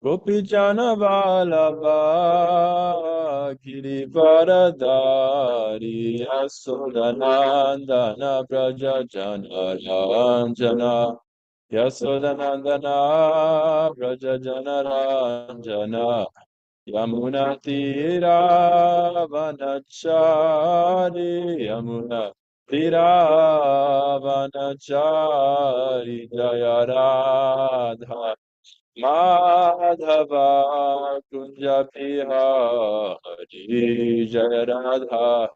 Gopijana Vallabha Girivaradari Yasodanandana Braja Jana Ranjana Yasodanandana Braja Jana Ranjana Yamuna Tira Vanachari Yamuna Tira Vanachari Jaya Radha Madhava Kunja Bihari Jaya Radha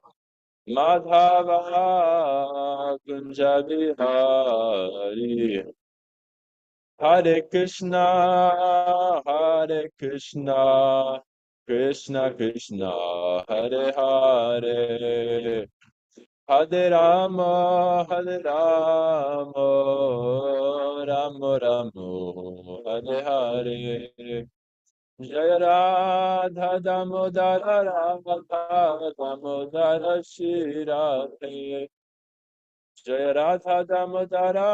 Madhava Kunja Bihari Hare Krishna Hare Krishna Krishna Krishna Hare Hare Hare Rama Hare Rama Rama Rama Hare Hare Jaya Radha Damodara Radha Damodara Shri Radhe Jaya Radha Damodara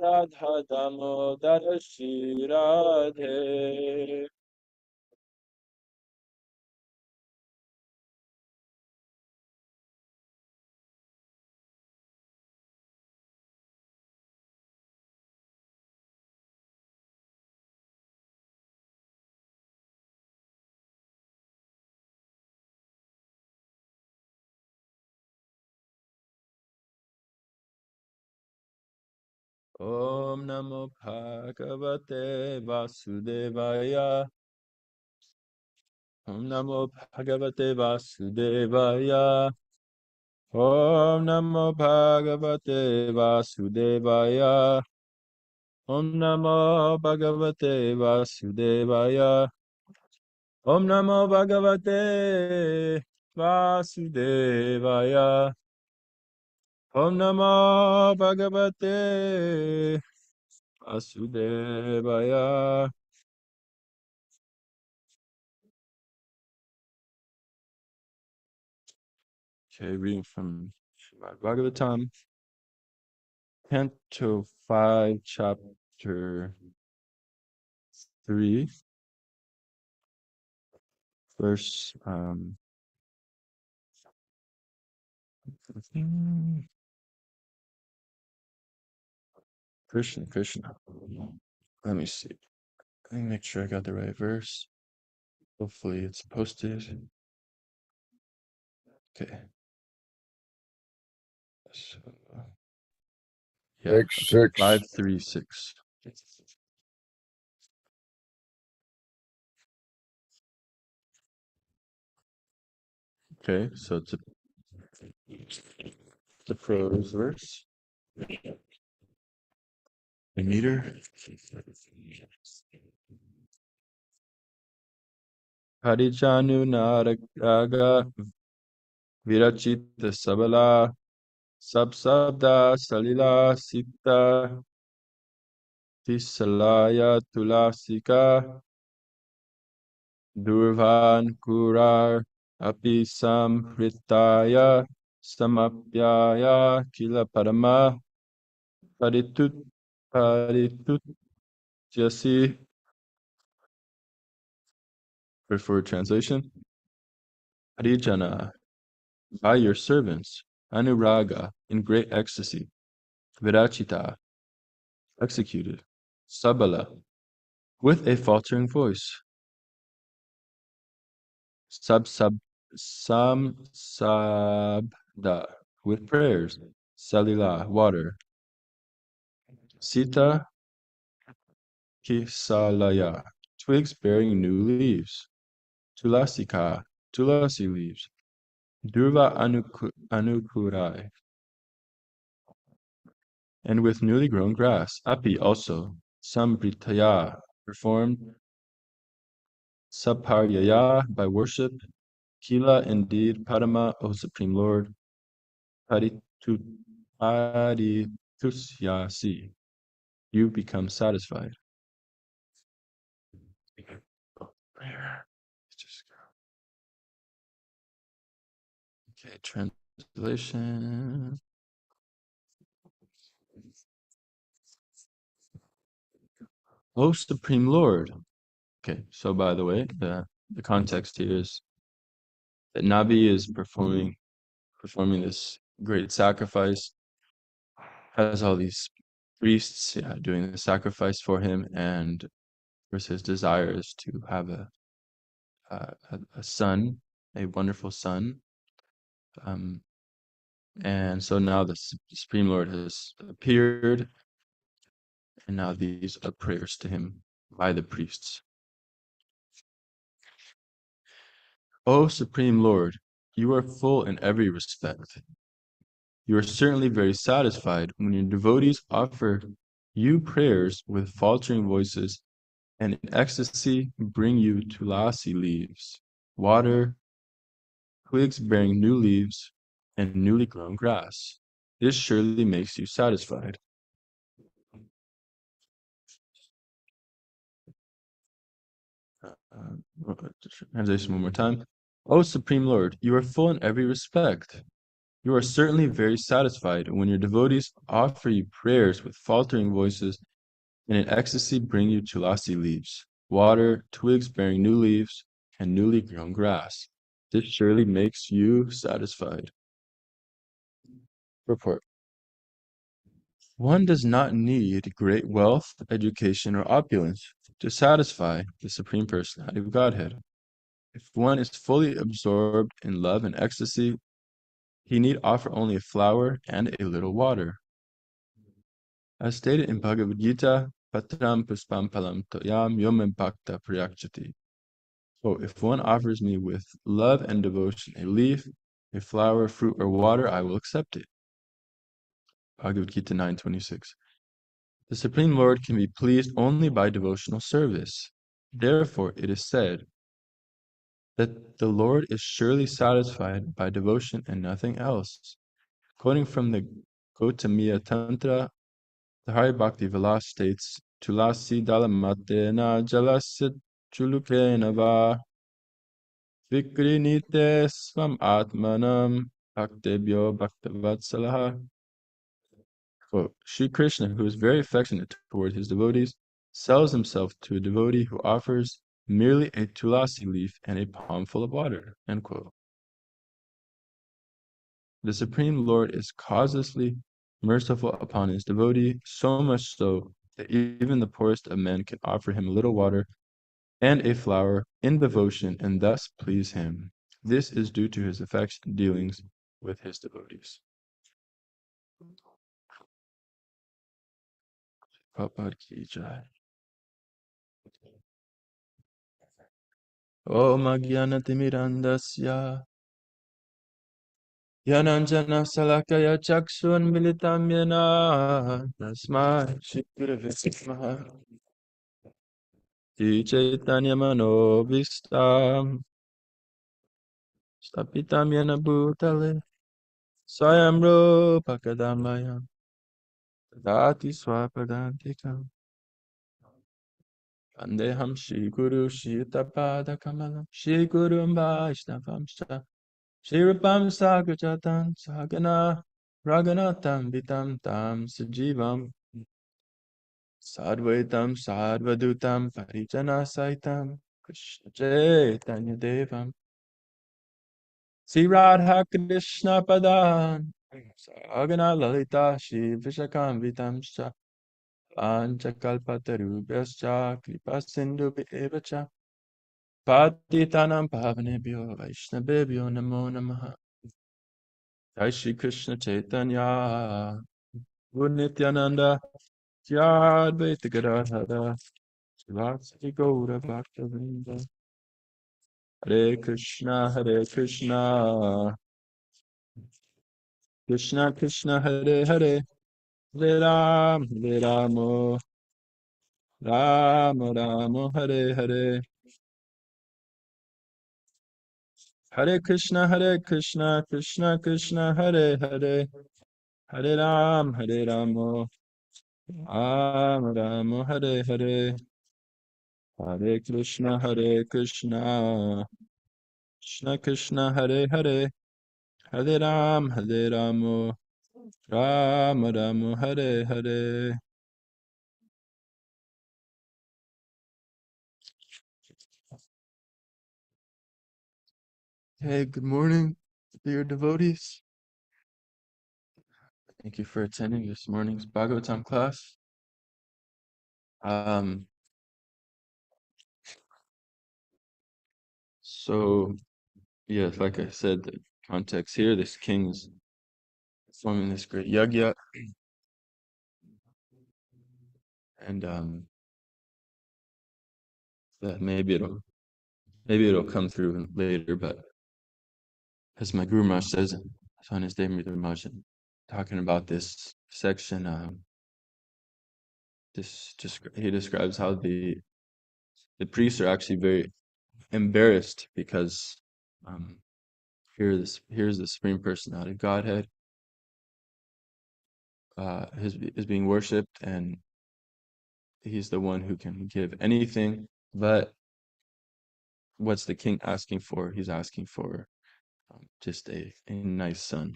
Radha Damodara Shri Radhe. Om Namo Bhagavate Vasudevaya. Om Namo Bhagavate Vasudevaya. Om Namo Bhagavate Vasudevaya. Om Namo Bhagavate Vasudevaya. Om Namo Bhagavate Vasudevaya. Om Namo Bhagavate Vasudevaya. Okay, reading from Srimad Bhagavatam, Canto 5, Chapter 3, verse Krishna. Let me see. Let me make sure I got the right verse. Hopefully it's posted. Okay. So, yeah, okay. 536. Okay, so it's a prose verse. The meter. Harijanu Naraga Virachita Sabala Sabsabda Salila Sita Tisalaya Tulasika Durvan Kurar Api Sampritaya Samapyaya Kila Parama Paritut Jasi. For translation, Harijana, by your servants, Anuraga, in great ecstasy, Virachita, executed, Sabala, with a faltering voice, Samsabda, with prayers, Salila, water, Sita Kisalaya, twigs bearing new leaves, Tulasika, tulasi leaves, Durva Anukurai, and with newly grown grass, Api also, Sambritaya, performed, Saparyaya, by worship, Kila, indeed, Padama, O Supreme Lord, Paritusyasi, you become satisfied. Okay, translation. O Supreme Lord, Okay, so by the way, the context here is that Nabi is performing this great sacrifice, has all these priests doing the sacrifice for him, and of course his desire is to have a son, a wonderful son. And so now the Supreme Lord has appeared, and now these are prayers to him by the priests. O Supreme Lord, you are full in every respect. You are certainly very satisfied when your devotees offer you prayers with faltering voices, and in ecstasy bring you tulasi leaves, water, twigs bearing new leaves, and newly grown grass. This surely makes you satisfied. Translation one more time. O Supreme Lord, you are full in every respect. You are certainly very satisfied when your devotees offer you prayers with faltering voices, and in ecstasy bring you tulasi leaves, water, twigs bearing new leaves, and newly grown grass. This surely makes you satisfied. Report. One does not need great wealth, education, or opulence to satisfy the Supreme Personality of Godhead. If one is fully absorbed in love and ecstasy, he need offer only a flower and a little water. As stated in Bhagavad Gita, Patram Puspam Palam Toyam Yomem Bhakta Priyakshati. So if one offers me with love and devotion a leaf, a flower, fruit, or water, I will accept it. Bhagavad Gita 9:26. The Supreme Lord can be pleased only by devotional service. Therefore, it is said that the Lord is surely satisfied by devotion and nothing else. Quoting from the Gautamiya Tantra, the Hari Bhakti Vilas states, Tulasi dalamatena jalasya chulukena va vikrinite svam atmanam bhaktebhyo bhaktavatsalah. Quote, Sri Krishna, who is very affectionate toward his devotees, sells himself to a devotee who offers merely a tulasi leaf and a palmful of water. End quote. The Supreme Lord is causelessly merciful upon his devotee, so much so that even the poorest of men can offer him a little water and a flower in devotion and thus please him. This is due to his affectionate dealings with his devotees. Prabhupada ki jai. Om Agyanatimirandasya Yananjana Salakaya Chakshun Militam Yena Tasmai Shri Gurave Namaha Shri Chaitanya Manobhistam Stapitam Yena Bhutale Swayam Rupa Kadamaya Dati Swapadantikam Vandeham Shri Guru Shri Tapada Kamalam Shri Guru Vaishnavamsha Shri Rupam Sagrajatan Sagana Raghunatam Vitam Tam Sajivam Sadvaitam Sadvadutam Parijana Saitam Krishna Chaitanya Devam Sri Radha Krishna Padan Sagana Lalita Shri Vishakam Vitamscha Panchakalpatarubhyascha Kripa Sindhu Evacha Patitanam Pavanebhyo Vaishnavebhyo Namo Namaha Jai Shri Krishna Chaitanya Guru Nityananda Jadvaita Gadadhara Srivastava Gaura Bhaktavinda Hare Krishna Krishna Krishna Hare Hare Hare Rama Rama Rama Hare Hare Hare Krishna Krishna Krishna Hare Hare Hare Rama Rama Rama Hare Hare Hare Krishna Krishna Krishna Hare Hare Hare Rama Rama Rama Hare Hare. Hey, good morning, dear devotees. Thank you for attending this morning's Bhagavatam class. Um, so yes, like I said, the context here, this king is performing this great yagya, and that maybe it'll come through later, but as my Guru Maharaj says on his Deamrita Maharaj, talking about this section, he describes how the priests are actually very embarrassed because um, here's the Supreme Personality of Godhead is being worshipped, and he's the one who can give anything. But what's the king asking for? He's asking for just a nice son,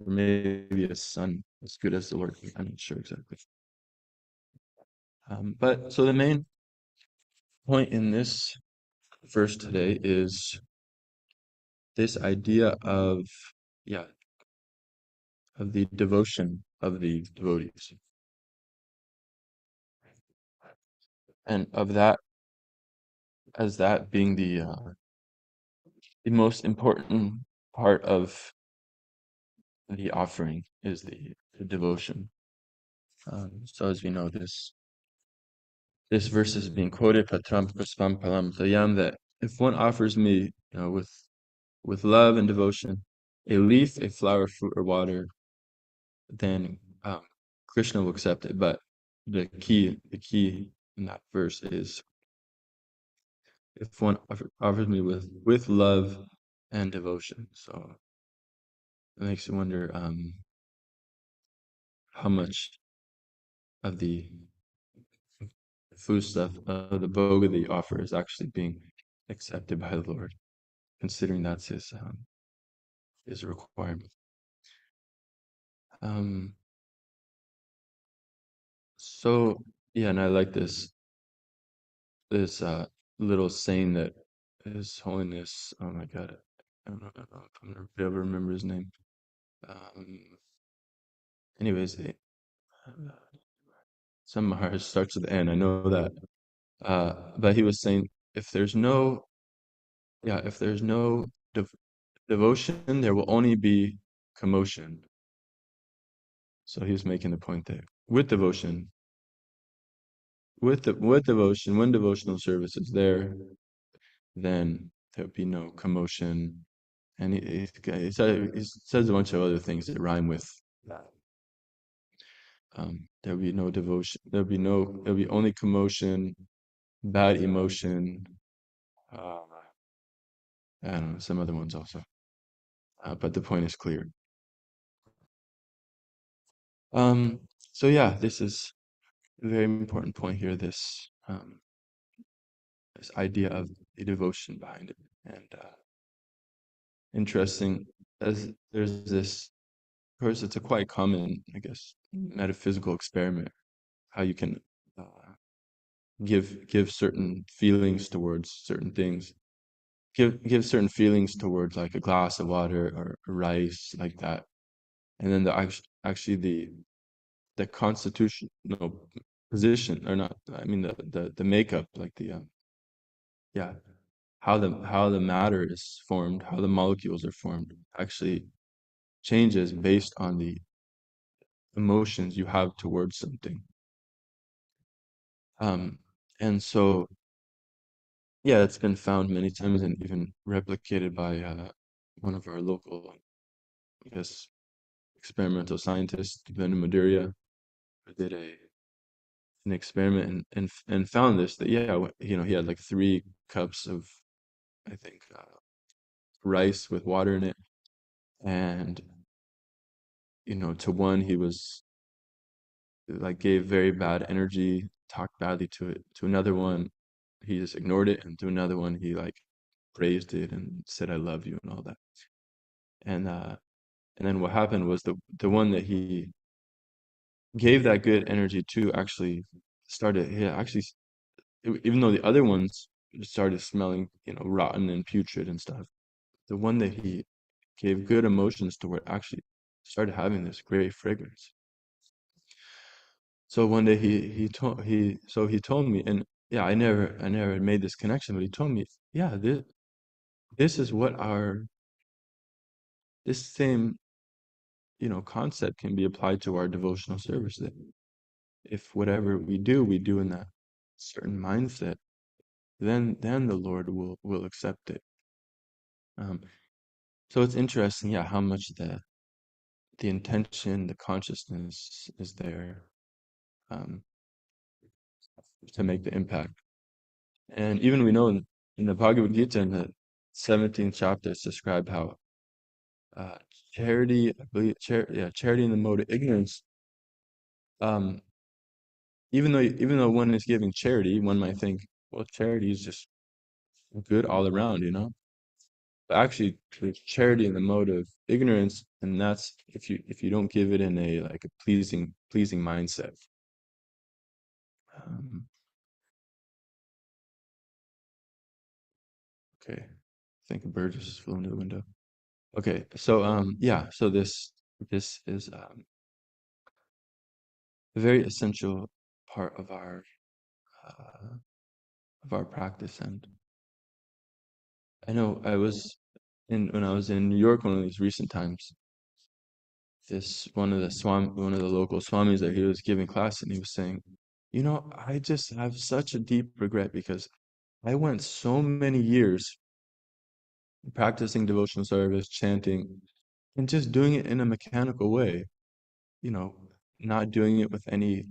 or maybe a son as good as the Lord. I'm not sure exactly. But so the main point in this verse today is this idea of, yeah, of the devotion of the devotees, and of that as that being the most important part of the offering is the devotion. So as we know, this verse is being quoted, Patram Puspam Palam Tayam, that if one offers me, with love and devotion, a leaf, a flower, fruit, or water, then Krishna will accept it. But the key in that verse is if one offers me with love and devotion. So it makes you wonder how much of the food stuff of the bhoga that you offer is actually being accepted by the Lord, considering that's his requirement. Um, so yeah, and I like this little saying that His Holiness. Oh my God, I don't know if I'm gonna be able to remember his name. Um, anyways, some Maharaj starts with N. I know that. But he was saying if there's no, yeah, if there's no devotion, there will only be commotion. So he was making the point that with devotion, with devotion, when devotional service is there, then there'll be no commotion. And he says a bunch of other things that rhyme with that. There'll be no devotion. There'll be only commotion, bad emotion. Uh, I don't know, some other ones also. But the point is clear. So yeah, this is a very important point here. This idea of the devotion behind it, and interesting as there's this. Of course, it's a quite common, I guess, metaphysical experiment. How you can uh, give certain feelings towards certain things. Give certain feelings towards like a glass of water or rice, like that, and then actually the constitutional position, or not, I mean the makeup, like yeah, how the matter is formed, how the molecules are formed, actually changes based on the emotions you have towards something. Um, and so yeah, it's been found many times and even replicated by one of our local, I guess, experimental scientists, Venu Maduria, who did an experiment and found this, that yeah, he had like 3 cups of, I think, rice with water in it, and to one he was like gave very bad energy, talked badly to it. To another one, he just ignored it, and to another one, he like praised it and said, "I love you" and all that. And then what happened was the one that he gave that good energy to actually started. He actually, even though the other ones started smelling, rotten and putrid and stuff, the one that he gave good emotions toward actually started having this great fragrance. So one day he told me, and yeah, I never made this connection, but he told me, yeah, this is what this same concept can be applied to our devotional service. That if whatever we do in that certain mindset, then the Lord will accept it. Um, so it's interesting, yeah, how much the intention, the consciousness is there um, to make the impact. And even we know in the Bhagavad Gita, in the 17th chapter, it's described how uh, charity, I believe, charity in the mode of ignorance. Um, even though one is giving charity, one might think, well, charity is just good all around, But actually, there's charity in the mode of ignorance, and that's if you don't give it in a like a pleasing mindset. Um, okay, I think a bird just flew into the window. Okay, so yeah, so this is a very essential part uh, of our practice. And I know I was in when I was in New York one of these recent times. This one of the local swamis that he was giving class, and he was saying, I just have such a deep regret because I went so many years practicing devotional service, chanting, and just doing it in a mechanical way, you know, not doing it with any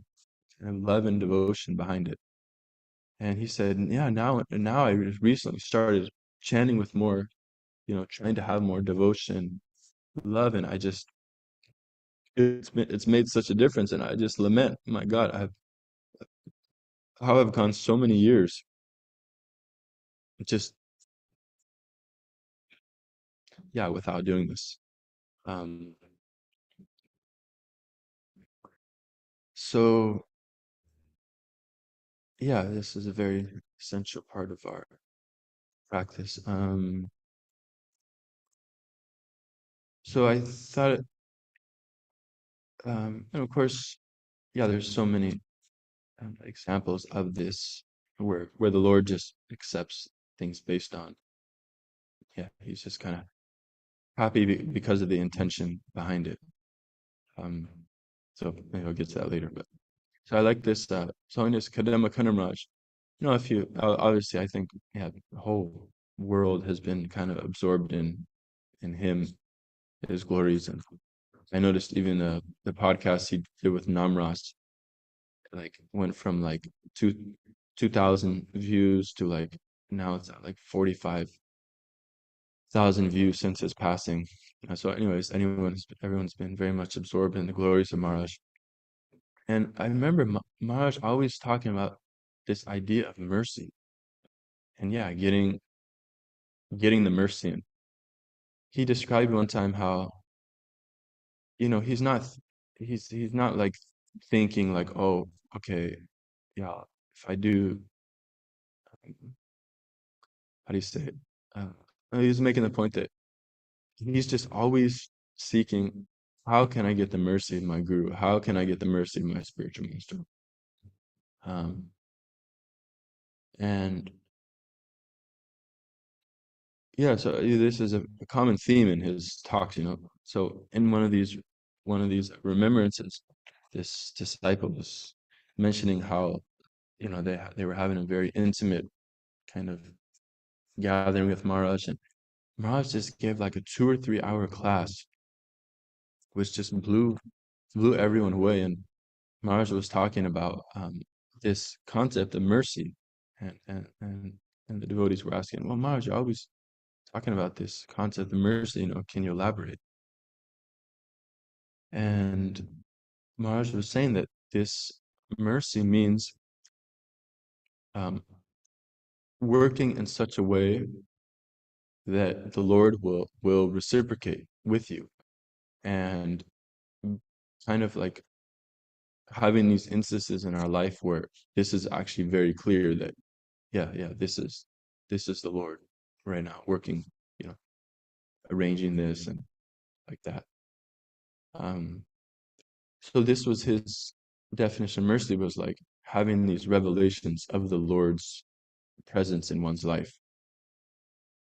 kind of love and devotion behind it. And he said, yeah, now I just recently started chanting with more, trying to have more devotion, love, and it's made such a difference. And I just lament, my God, how I've gone so many years just yeah without doing this. Um, so yeah, this is a very essential part of our practice. So I thought, and of course, yeah, there's so many examples of this where the Lord just accepts things based on, yeah, he's just kind of happy because of the intention behind it. Um, so maybe I'll get to that later. But so I like this Sonis Kadama Kanamraj. If you obviously, I think, yeah, the whole world has been kind of absorbed in him, his glories, and I noticed even the podcast he did with Namras like went from like two 2,000 views to like now it's at like 45,000 views since his passing. So, anyways, everyone's been very much absorbed in the glories of Maharaj. And I remember Maharaj always talking about this idea of mercy, and yeah, getting the mercy. And he described one time how he's not like thinking like, oh, okay, yeah, if I do, how do you say it? Uh, he's making the point that he's just always seeking, how can I get the mercy of my guru? How can I get the mercy of my spiritual master? Um, and yeah, so this is a common theme in his talks. So in one of these remembrances, this disciple was mentioning how they were having a very intimate kind of gathering with Maharaj, and Maharaj just gave like a 2 or 3 hour class, which just blew everyone away. And Maharaj was talking about this concept of mercy, and the devotees were asking, well, Maharaj, you're always talking about this concept of mercy, can you elaborate? And Maharaj was saying that this mercy means um, working in such a way that the Lord will reciprocate with you, and kind of like having these instances in our life where this is actually very clear that yeah, this is the Lord right now working, you know. arranging this and like that. Um, so this was his definition of mercy, was like having these revelations of the Lord's presence in one's life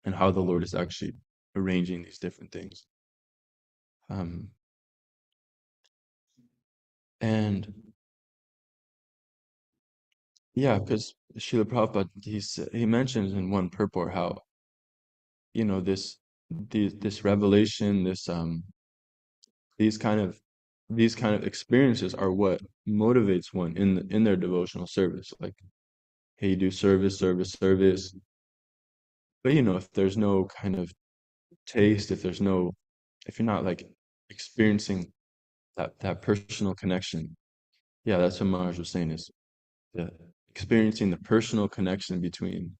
and how the Lord is actually arranging these different things. Um, and yeah, because Srila Prabhupada, he mentions in one purport how, this this revelation, these kind of these kind of experiences are what motivates one in their devotional service. Like, hey, you do service, service, service. But if there's no kind of taste, if you're not like experiencing that personal connection, yeah, that's what Maharaj was saying, is the experiencing the personal connection between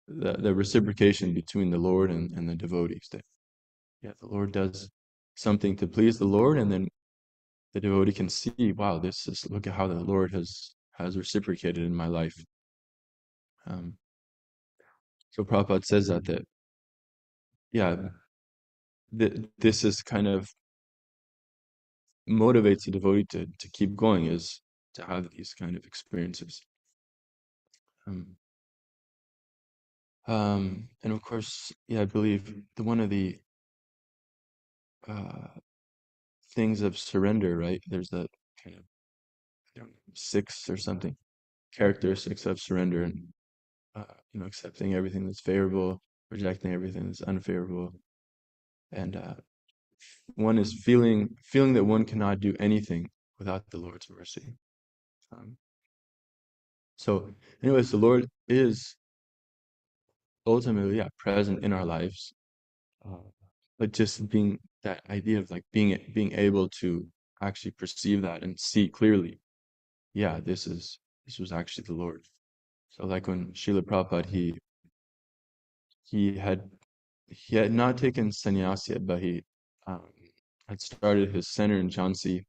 the reciprocation between the Lord and the devotees. That, yeah, the Lord does something to please the Lord, and then the devotee can see, wow, look at how the Lord has reciprocated in my life. Um, so Prabhupada says that yeah, this is kind of motivates the devotee to keep going, is to have these kind of experiences. Um, and of course, yeah, I believe one of the uh, things of surrender, right? There's that kind of, I don't know, six or something characteristics of surrender, and accepting everything that's favorable, rejecting everything that's unfavorable, and one is feeling that one cannot do anything without the Lord's mercy. Um, so, anyways, the Lord is ultimately, yeah, present in our lives, uh, but just being that idea of like being able to actually perceive that and see clearly, yeah, this was actually the Lord. So, like when Srila Prabhupada, he had he had not taken sannyas yet, but he um, had started his center in Jhansi,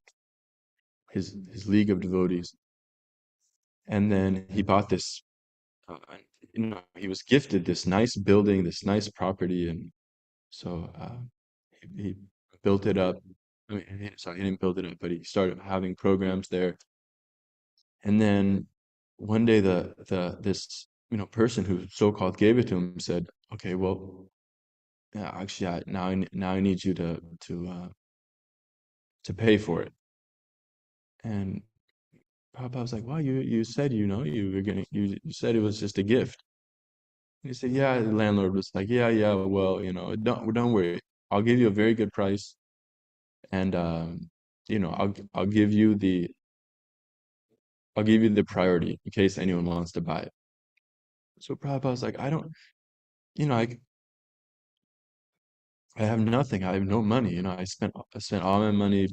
his league of devotees, and then he bought this. He was gifted this nice building, this nice property, and so he built it up. I mean, sorry, he didn't build it up, but he started having programs there. And then one day, the this person who so-called gave it to him said, "Okay, well, yeah, actually, now I need you to pay for it." And Papa was like, "Well, you said you were gonna you said it was just a gift." And he said, "Yeah." The landlord was like, "Yeah, yeah. Well, don't worry. I'll give you a very good price, and I'll give you the priority in case anyone wants to buy it." So Prabhupada was like, "I don't, you know, I have nothing. I have no money. I spent all my money,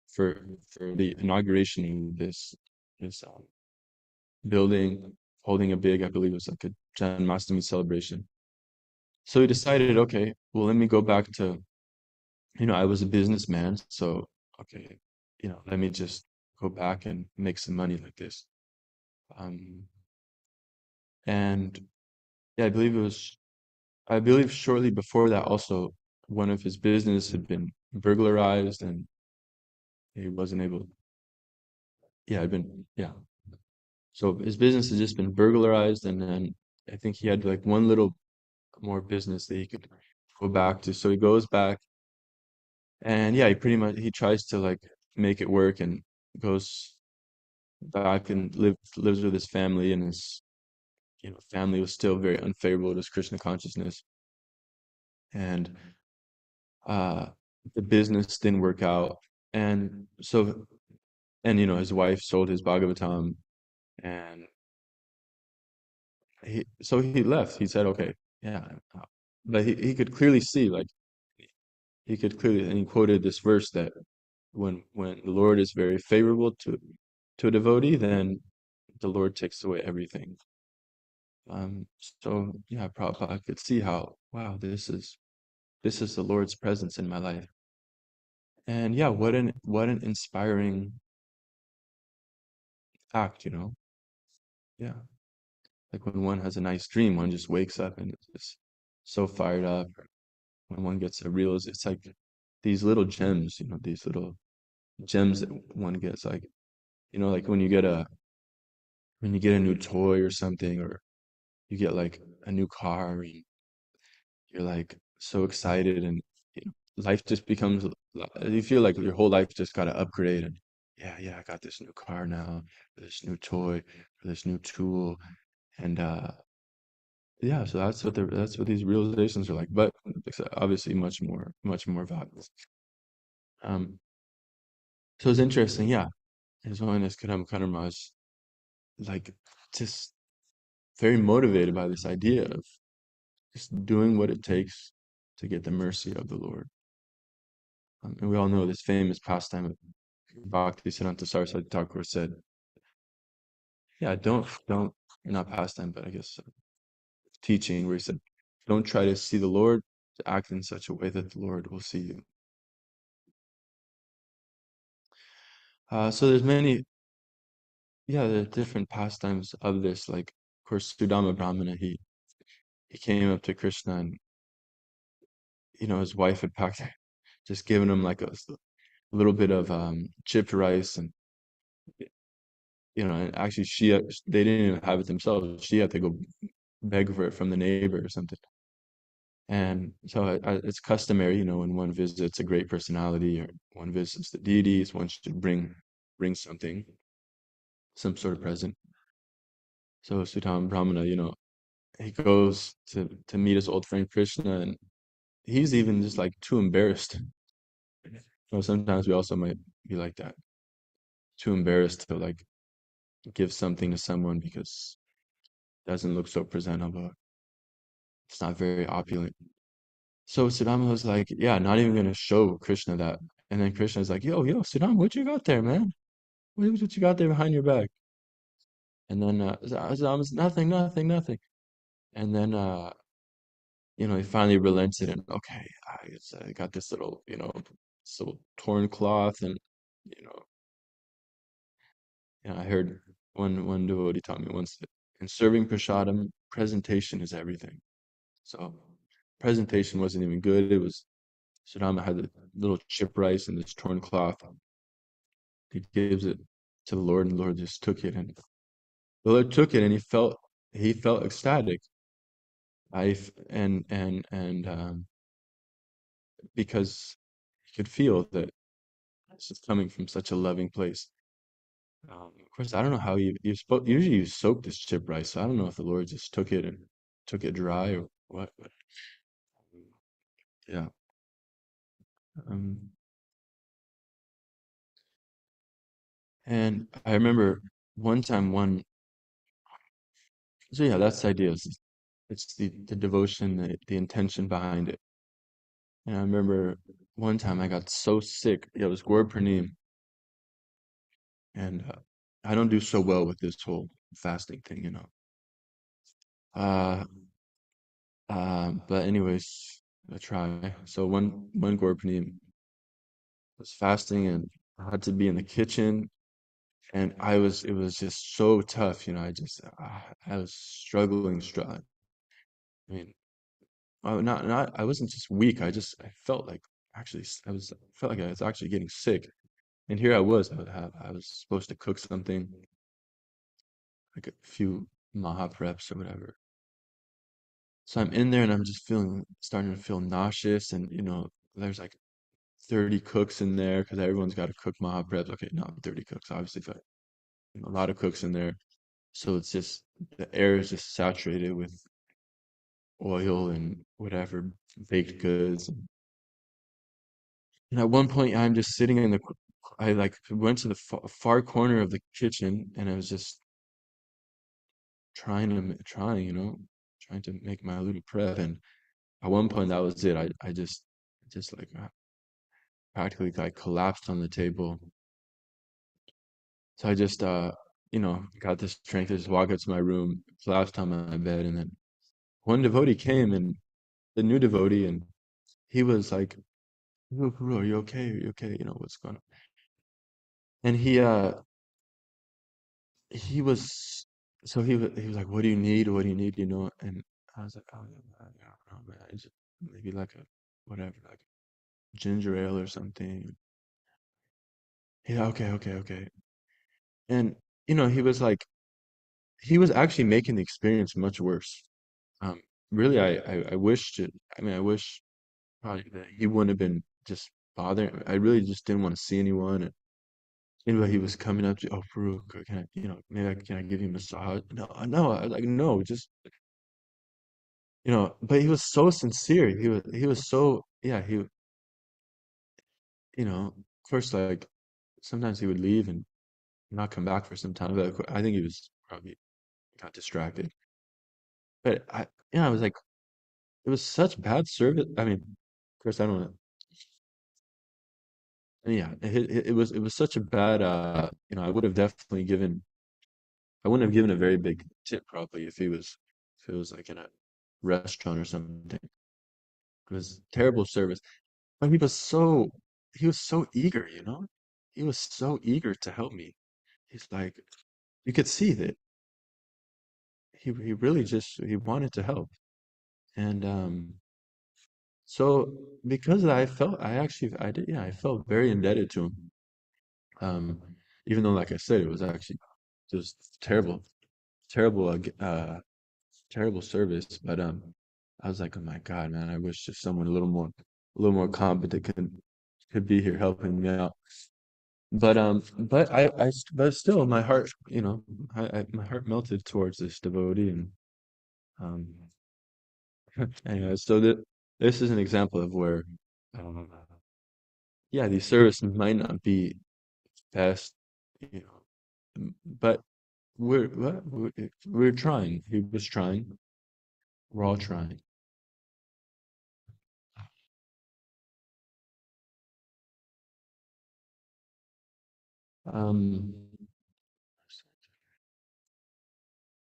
for the inauguration of this building, holding a big, I believe it was like a Janmashtami celebration." So he decided, okay, well, let me go back to, I was a businessman, so okay, let me just go back and make some money like this. Um, and yeah, I believe shortly before that also, one of his business had been burglarized, and he wasn't able, yeah, yeah. So his business had just been burglarized, and then I think he had like one little more business that he could go back to. So he goes back, and yeah, he tries to like make it work, and goes back and lives with his family, and his family was still very unfavorable to his Krishna consciousness, and uh the business didn't work out, and so and his wife sold his Bhagavatam, and he left. He said, okay, yeah, but he could clearly see, like, and he quoted this verse that when the Lord is very favorable to a devotee, then the Lord takes away everything. So yeah, Prabhupada could see how, wow, this is the Lord's presence in my life. And yeah, what an inspiring act. Yeah. Like when one has a nice dream, one just wakes up and is just so fired up. when one gets a realize, it's like these little gems, these little gems that one gets, like, like when you get a new toy or something, or you get like a new car, and you're like so excited, and life just becomes, you feel like your whole life just got to upgrade, and yeah, I got this new car now, or this new toy, or this new tool, and yeah, so that's what these realizations are like, but it's obviously much more valuable. Um, so it's interesting, yeah. His Holiness Kadam Kadam is like just very motivated by this idea of just doing what it takes to get the mercy of the Lord. And we all know this famous pastime of Bhaktisiddhanta Saraswati Thakur said, yeah, don't, not pastime, but I guess teaching, where he said, don't try to see the Lord, to act in such a way that the Lord will see you. So there's many, yeah, there are different pastimes of this. Like, of course, Sudama Brahmana, he came up to Krishna, and his wife had packed, just given him like a little bit of chipped rice, and and actually they didn't even have it themselves. She had to go beg for it from the neighbor or something. And so it's customary, when one visits a great personality, or one visits the deities, one should bring something, some sort of present. So Sudama Brahmana, he goes to meet his old friend Krishna, and he's even just like too embarrassed. Sometimes we also might be like that, too embarrassed to like give something to someone because it doesn't look so presentable. It's not very opulent. So Sudama was like, yeah, not even gonna show Krishna that. And then Krishna's like, yo, Sudama, what you got there, man? What you got there behind your back? And then Sudama's nothing, nothing, nothing. And then he finally relented, and okay, I got this little, this little torn cloth, and you know, I heard one devotee taught me once that in serving prasadam, presentation is everything. So presentation wasn't even good. It was Sudama had the little chip rice and this torn cloth. He gives it to the Lord, and the Lord just took it, and the Lord took it, and he felt ecstatic. And because he could feel that this is coming from such a loving place. Of course, I don't know how usually you soak this chip rice, so I don't know if the Lord just took it and took it dry or what. But yeah. Um, and I remember one time so yeah, that's the idea. It's the devotion, the intention behind it. And I remember one time I got so sick. Yeah, it was Gaur Purnim, and I don't do so well with this whole fasting thing. Uh, but anyways, I try. So one Gaur Purnim was fasting, and I had to be in the kitchen, and it was just so tough. I was struggling. I mean, I wasn't just weak. I felt like actually felt like I was actually getting sick. And here I was. I was supposed to cook something, like a few Maha preps or whatever. So I'm in there, and I'm just starting to feel nauseous, and there's like 30 cooks in there because everyone's got to cook Maha preps. Okay, not 30 cooks, obviously, but a lot of cooks in there. So it's just the air is just saturated with oil and whatever baked goods. And at one point, I'm just sitting I like went to the far corner of the kitchen, and I was just trying to make my little prep. And at one point, that was it. I just like practically like collapsed on the table. So I just, got the strength to just walk up to my room, collapsed on my bed, and then one devotee came, and the new devotee, and he was like, Guru, are you okay? Are you okay? What's going on? And he was he was like, what do you need? What do you need? And I was like, oh, yeah, I don't know, man. Maybe like a whatever, like ginger ale or something. Yeah, okay, okay, okay. And he was like, he was actually making the experience much worse. Um, really, I wished it. I mean, I wish probably that he wouldn't have been just bothering. I really just didn't want to see anyone. And anyway, he was coming up to, oh, Farouk, can I, maybe can I give you a massage? No, no, I was like, no, just, but he was so sincere. He was so, yeah, of course, like sometimes he would leave and not come back for some time. But I think he was probably got distracted. But I was like, it was such bad service. I mean, of course, I don't know. Yeah, it was such a bad I would have definitely given I wouldn't have given a very big tip probably if it was like in a restaurant or something. It was terrible service. But he was so eager, you know? He was so eager to help me. He's like you could see that he really just he wanted to help. And so because of that, I did, yeah, I felt very indebted to him. Um Even though like I said it was actually just terrible, terrible terrible service. But I was like, oh my God, man, I wish just someone a little more competent could be here helping me out. But still, my heart, my heart melted towards this devotee, and um, anyway, so this is an example of where, um, yeah, these services might not be best, but we're trying. He was trying. We're all trying. Um,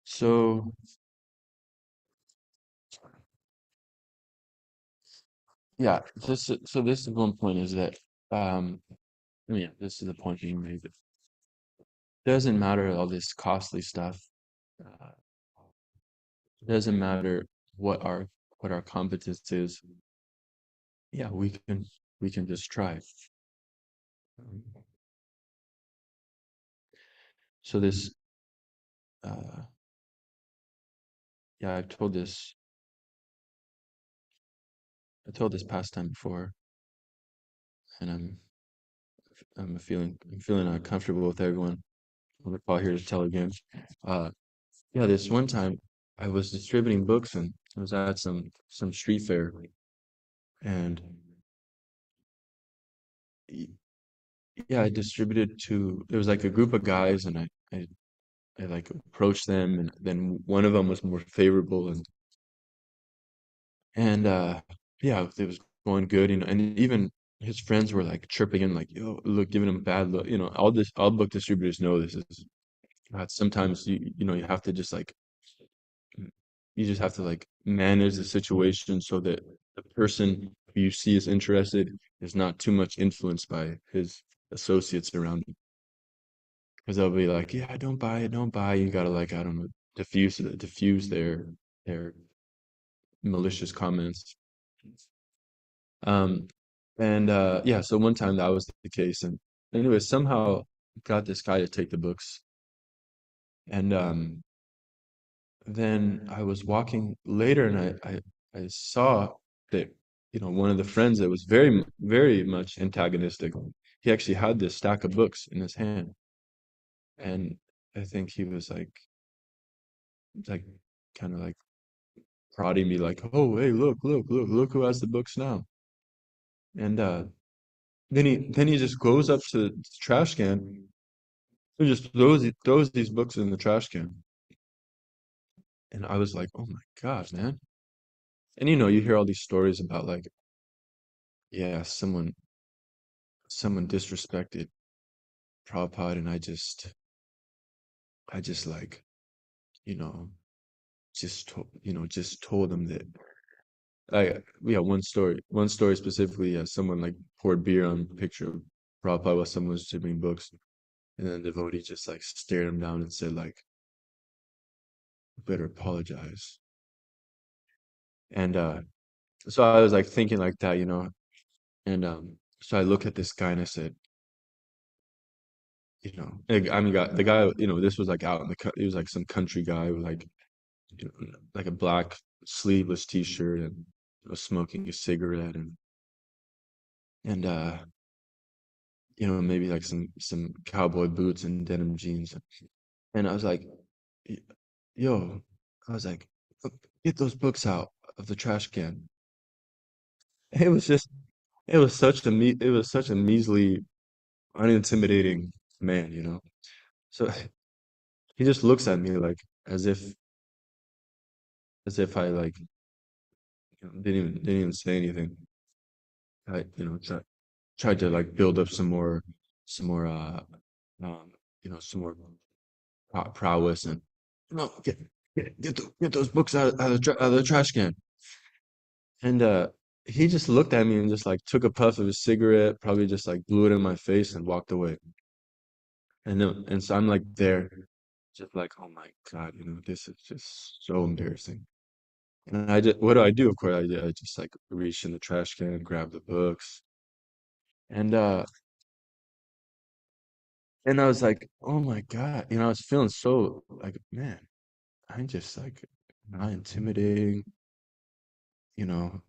so yeah, this is one point is that um, yeah, this is the point being made. It doesn't matter all this costly stuff. Uh, it doesn't matter what our what our competence is. Yeah, we can just try. Um, so this, uh, yeah, I told this past time before, and I'm feeling uncomfortable with everyone. I'm gonna call here to tell again. Uh, yeah, this one time I was distributing books and I was at some street fair, and y- yeah, I distributed to there was like a group of guys, and I like approached them, and then one of them was more favorable, and yeah, it was going good, and even his friends were like chirping in, like, yo, look, giving him a bad look. All book distributors know this is sometimes you have to just like you just have to like manage the situation so that the person who you see is interested is not too much influenced by his associates around him. Because they'll be like, yeah, don't buy it, don't buy it. You gotta like, I don't know, diffuse their malicious comments. Um, and yeah, so one time that was the case, and anyway, somehow got this guy to take the books, and then I was walking later, and I saw that one of the friends that was very much antagonistic. He actually had this stack of books in his hand, and I think he was like kind of like prodding me, like, "Oh, hey, look, look, look, look who has the books now." And then he just goes up to the trash can and just throws these books in the trash can. And I was like, "Oh my God, man!" And you hear all these stories about like, yeah, someone disrespected Prabhupada, and I just like, you know, just told them that yeah, one story specifically, yeah, someone like poured beer on a picture of Prabhupada while someone was distributing books, and then the devotee just like stared him down and said like, "You better apologize." And So I was like thinking like that, and so I look at this guy and I said, I mean, the guy, this was like out in he was like some country guy with like, like a black sleeveless t-shirt and smoking a cigarette and maybe like some cowboy boots and denim jeans. And I was like, "Y- yo, I was like, "Look, get those books out of the trash can." It was just, it was such a measly, unintimidating man. So he just looks at me like as if I like didn't even say anything. I tried to like build up some more um some more prowess and get those books out of the trash can. And he just looked at me and just like took a puff of his cigarette, probably just like blew it in my face and walked away. And so I'm like there, just like, oh my God, this is just so embarrassing. And what do I do? Of course, I just like reach in the trash can, grab the books, and I was like, oh my God, I was feeling so like, man, I'm just like not intimidating, you know,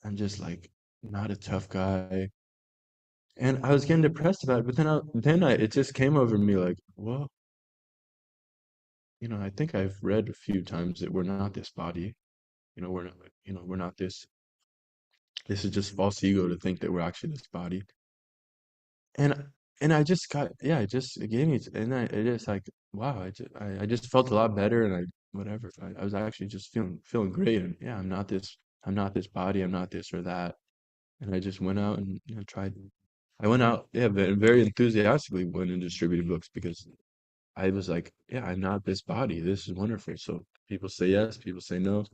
I'm just like not a tough guy. And I was getting depressed about it, but it just came over me like, well, I think I've read a few times that we're not this body, we're not, we're not this. This is just false ego to think that we're actually this body. And I just got, yeah, it gave me, and it just like, wow, I just felt a lot better, and whatever, I was actually just feeling great, and yeah, I'm not this body, I'm not this or that, and I just went out and tried. I went out, yeah, very enthusiastically went and distributed books because I was like, yeah, I'm not this body. This is wonderful. So people say yes, people say no.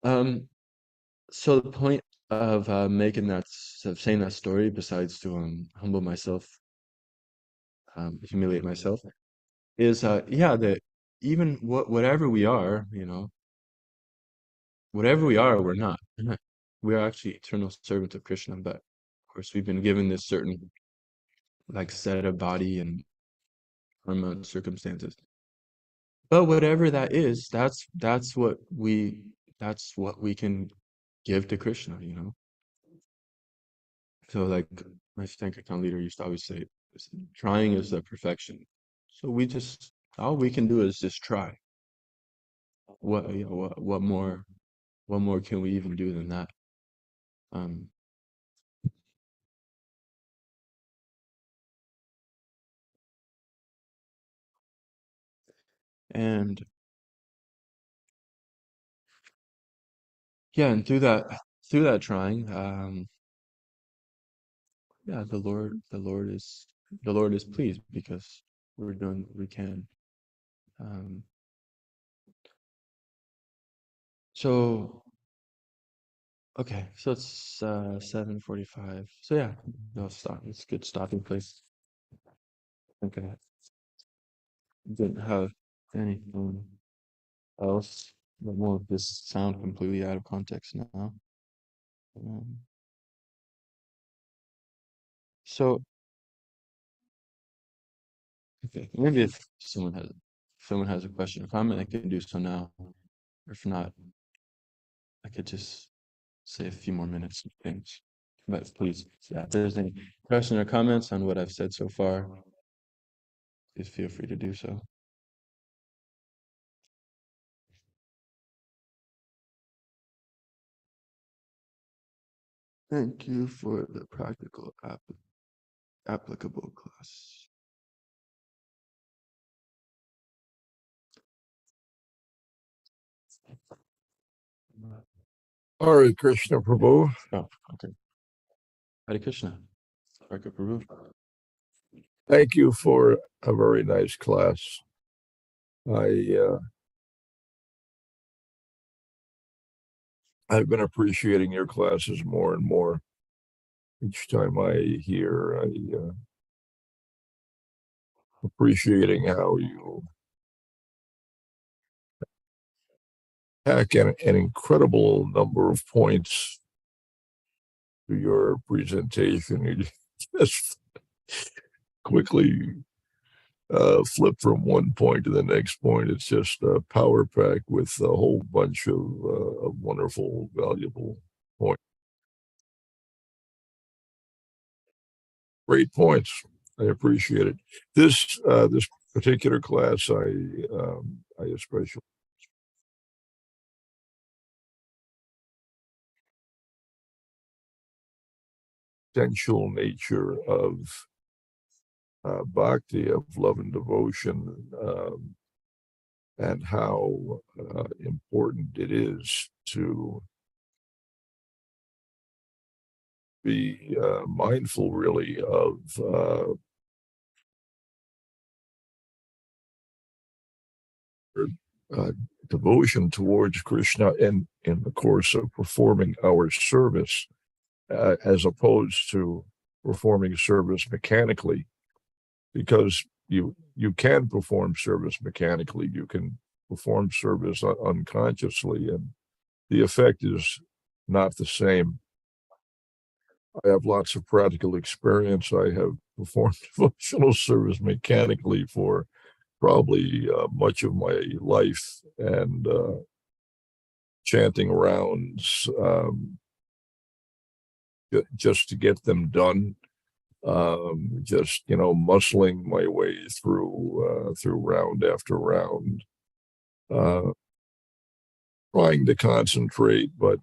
Um, so the point of of saying that story, besides to humble myself, humiliate myself, is yeah, that even whatever we are, whatever we are, we're not. We are actually eternal servants of Krishna, but of course we've been given this certain like set of body and karma and circumstances. But whatever that is, that's what we can give to Krishna. So like my Sankirtan leader used to always say, trying is the perfection. So all we can do is just try. What more can we even do than that? Um, and yeah, and through that trying, yeah, the Lord is pleased because we're doing what we can. Um, so okay, so it's 7:45. So yeah, no stop. It's a good stopping place. Okay, didn't have anything else, but more of this sound completely out of context now. Um, so okay, maybe if someone has a question or comment, I can do so now. Or if not, I could just say a few more minutes of things. But please, yeah, if there's any question or comments on what I've said so far, please feel free to do so. Thank you for the practical applicable class. Hare Krishna Prabhu. Oh, okay. Hare Krishna. Hare Prabhu. Thank you for a very nice class. I've been appreciating your classes more and more each time I hear. Appreciating how you pack an incredible number of points to your presentation. You just quickly flip from one point to the next point. It's just a power pack with a whole bunch of wonderful, valuable points. Great points. I appreciate it. This particular class, I especially essential nature of bhakti, of love and devotion, and how important it is to be mindful, really, of devotion towards Krishna in the course of performing our service, as opposed to performing service mechanically, because you can perform service mechanically, you can perform service unconsciously, and the effect is not the same. I have lots of practical experience. I have performed devotional service mechanically for probably much of my life, and chanting rounds just to get them done, just muscling my way through round after round, trying to concentrate, but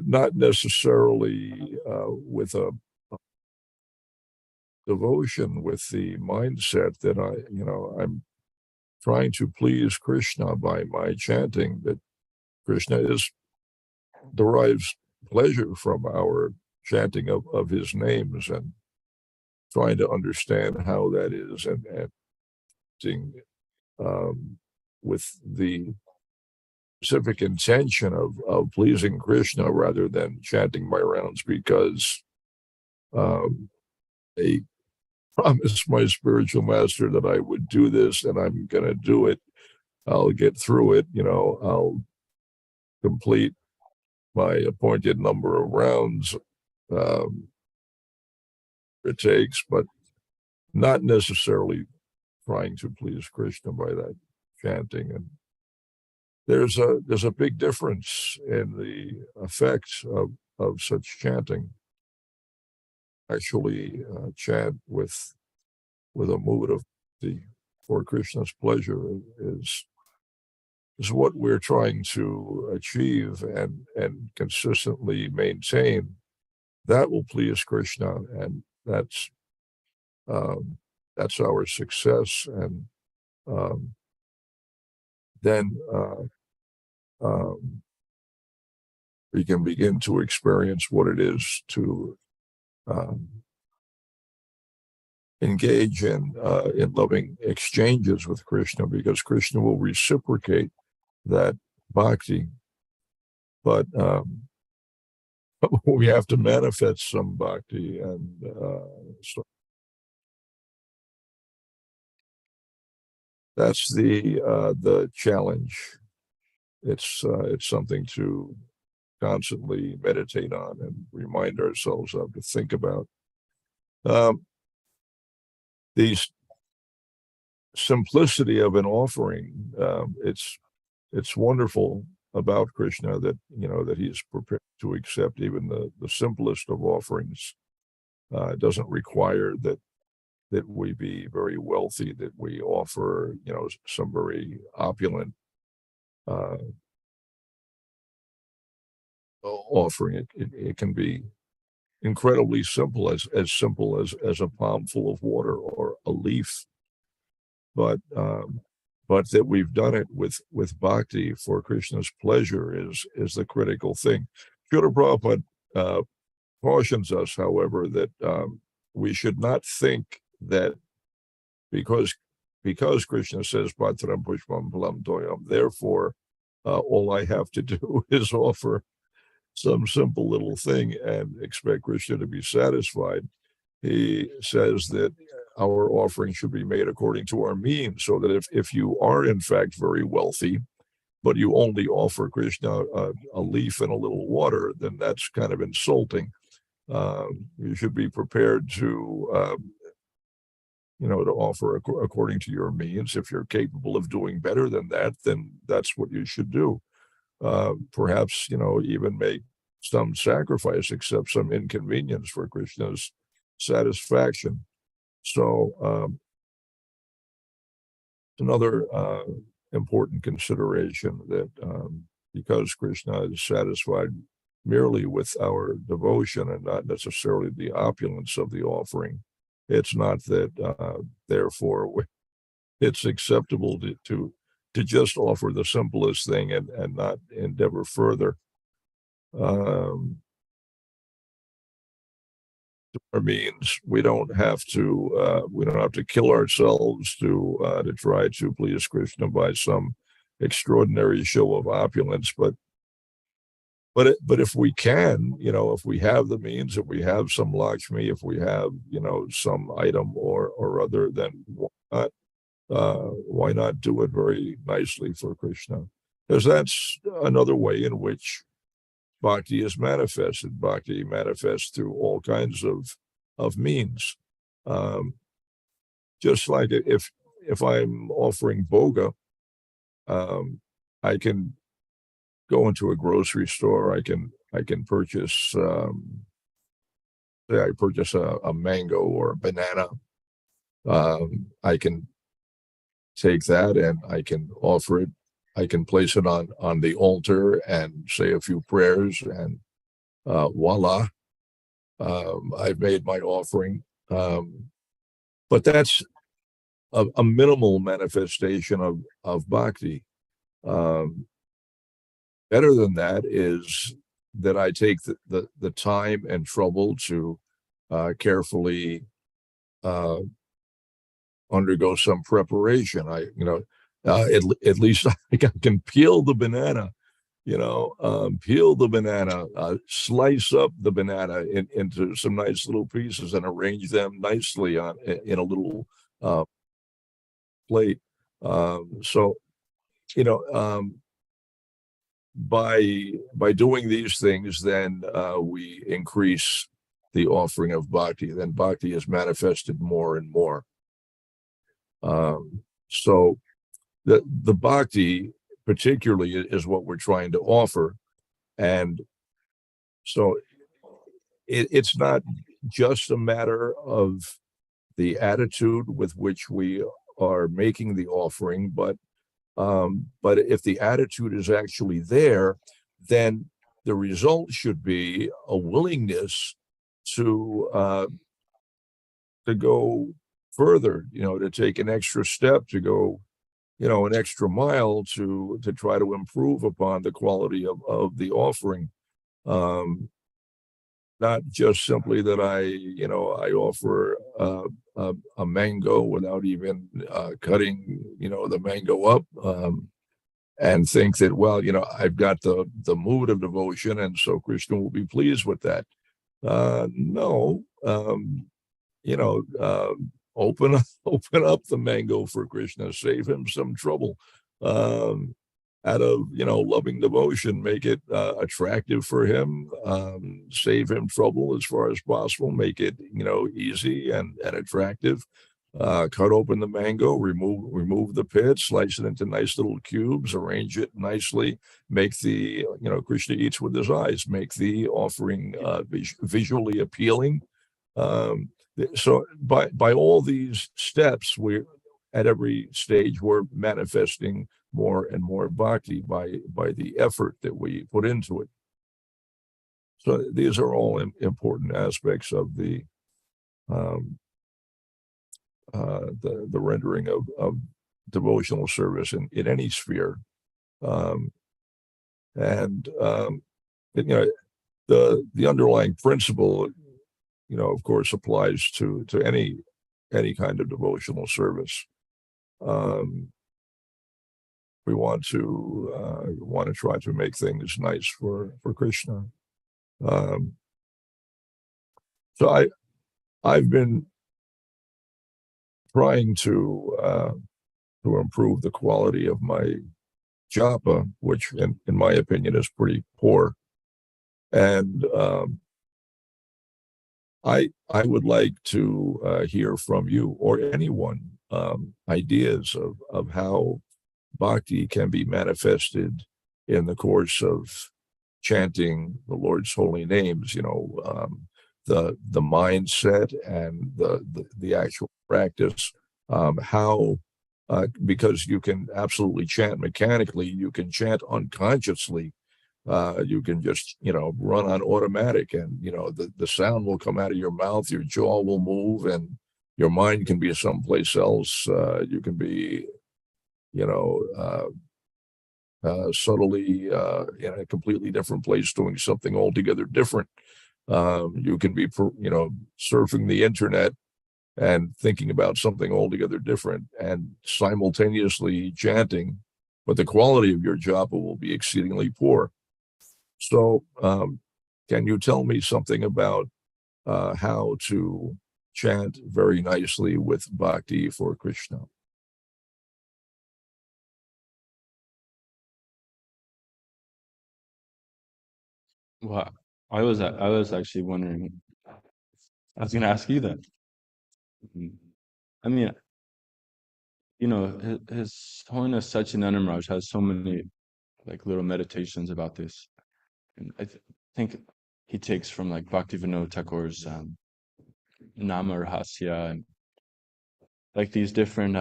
not necessarily with a devotion, with the mindset that I'm trying to please Krishna by my chanting, that Krishna derives pleasure from our chanting of his names, and trying to understand how that is, and with the specific intention of pleasing Krishna rather than chanting my rounds because I promised my spiritual master that I would do this, and I'm going to do it. I'll get through it. I'll complete my appointed number of rounds it takes, but not necessarily trying to please Krishna by that chanting. And there's a big difference in the effects of such chanting. Actually, chant with a mood of the for Krishna's pleasure is what we're trying to achieve and consistently maintain. That will please Krishna, and that's our success. And then we can begin to experience what it is to engage in loving exchanges with Krishna, because Krishna will reciprocate that bhakti. But we have to manifest some bhakti, and so that's the challenge. It's something to constantly meditate on and remind ourselves of, to think about. The simplicity of an offering, it's wonderful about Krishna that that he's prepared to accept even the simplest of offerings. It doesn't require that we be very wealthy, that we offer some very opulent offering. It can be incredibly simple, as simple as a palm full of water or a leaf, but that we've done it with bhakti for Krishna's pleasure is the critical thing. Srila Prabhupada cautions us, however, that we should not think that because Krishna says Patram Pushpam Phalam Toyam, therefore all I have to do is offer some simple little thing and expect Krishna to be satisfied. He says that our offering should be made according to our means, so that if you are in fact very wealthy, but you only offer Krishna a leaf and a little water, then that's kind of insulting. You should be prepared to to offer according to your means. If you're capable of doing better than that, then that's what you should do. Perhaps, even make some sacrifice, accept some inconvenience for Krishna's satisfaction. So another important consideration that because Krishna is satisfied merely with our devotion and not necessarily the opulence of the offering, it's not that therefore it's acceptable to just offer the simplest thing and not endeavor further. Means we don't have to kill ourselves to try to please Krishna by some extraordinary show of opulence, but if we can, if we have the means, if we have some Lakshmi, if we have some item or other, then why not do it very nicely for Krishna? Because that's another way in which bhakti is manifested. Bhakti manifests through all kinds of means. Just like if I'm offering bhoga, I can go into a grocery store. I can purchase, say I purchase a mango or a banana. I can take that and I can offer it. I can place it on the altar and say a few prayers, and voila, I've made my offering. But that's a minimal manifestation of bhakti. Better than that is that I take the time and trouble to carefully undergo some preparation. At least I can peel the banana, slice up the banana into some nice little pieces and arrange them nicely in a little plate. So, by doing these things, then we increase the offering of bhakti. Then bhakti is manifested more and more. So the bhakti particularly is what we're trying to offer, and so it's not just a matter of the attitude with which we are making the offering, but if the attitude is actually there, then the result should be a willingness to go further, to take an extra step, to go, an extra mile to try to improve upon the quality of the offering. Not just simply that I offer a mango without even cutting, the mango up, and think that, well, I've got the mood of devotion, and so Krishna will be pleased with that. No, open up the mango for Krishna, save him some trouble. Out of loving devotion, make it attractive for him, save him trouble as far as possible, make it easy and attractive. Cut open the mango, remove the pit, slice it into nice little cubes, arrange it nicely, make the Krishna eats with his eyes, make the offering visually appealing. So by all these steps, we're at every stage we're manifesting more and more bhakti by the effort that we put into it. So these are all important aspects of the rendering of devotional service in any sphere, and the underlying principle, of course, applies to any kind of devotional service. We want to try to make things nice for Krishna. So I've been trying to improve the quality of my japa, which in my opinion is pretty poor. And I would like to hear from you or anyone ideas of how bhakti can be manifested in the course of chanting the Lord's holy names. The mindset and the actual practice. How because you can absolutely chant mechanically, you can chant unconsciously. You can just run on automatic, and the sound will come out of your mouth, your jaw will move, and your mind can be someplace else. You can be subtly in a completely different place doing something altogether different. You can be surfing the internet and thinking about something altogether different and simultaneously chanting, but the quality of your japa will be exceedingly poor. So, can you tell me something about how to chant very nicely with bhakti for Krishna? Well, I was actually wondering. I was going to ask you that. Mhm. I mean, his Holiness Satyananda Maharaj has so many like little meditations about this, and think he takes from like Bhaktivinoda Thakur's Nama Rahasya, and like these different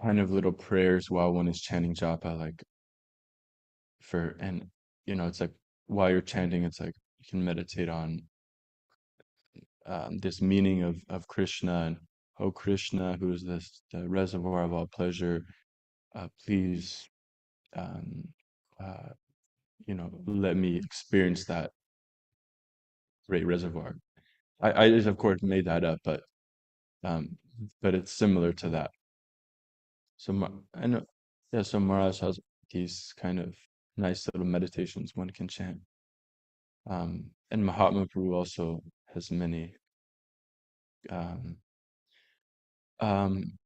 kind of little prayers while one is chanting japa, like and it's like while you're chanting, it's like you can meditate on this meaning of Krishna, and oh Krishna, who is the reservoir of all pleasure, please, um, uh, let me experience that great reservoir. I just, of course, made that up, um, but it's similar to that. So I know, yeah. So Maharaj has these kind of nice little meditations one can chant. And Mahatma Prabhu also has many. Um, um,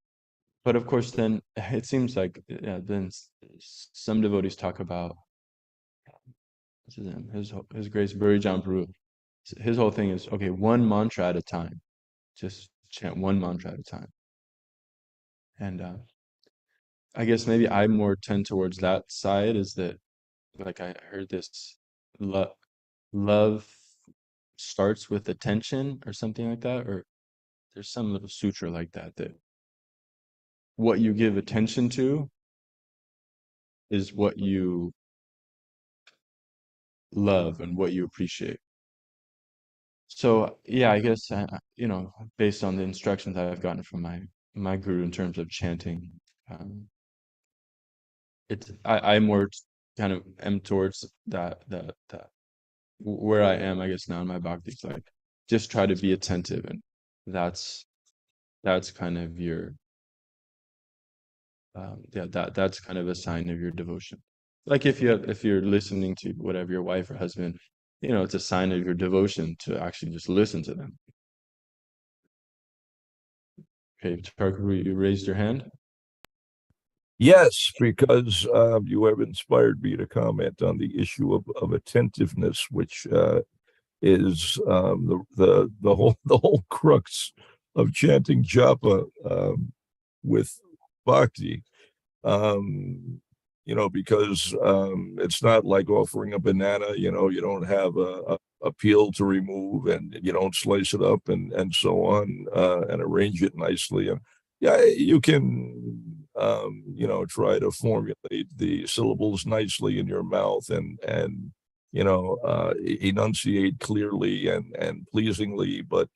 but of course, then it seems like then some devotees talk about what's his name, his Grace Burijan Prabhu. His whole thing is okay, one mantra at a time. Just chant one mantra at a time. And I guess maybe I more tend towards that side. Is that like I heard this love starts with attention or something like that, or there's some little sutra like that, that what you give attention to is what you love and what you appreciate. So yeah, I guess based on the instructions I've gotten from my guru in terms of chanting, um, I more kind of am towards that where I am, I guess, now in my bhakti. It's like just try to be attentive, and that's kind of your yeah, that's kind of a sign of your devotion. Like if you're listening to whatever your wife or husband, it's a sign of your devotion to actually just listen to them. Okay, Tarkaru, you raised your hand. Yes, because you have inspired me to comment on the issue of attentiveness, which is the whole crux of chanting japa with bhakti. Because it's not like offering a banana. You don't have a peel to remove, and you don't slice it up and so on, and arrange it nicely. And yeah, you can try to formulate the syllables nicely in your mouth, and enunciate clearly and pleasingly, but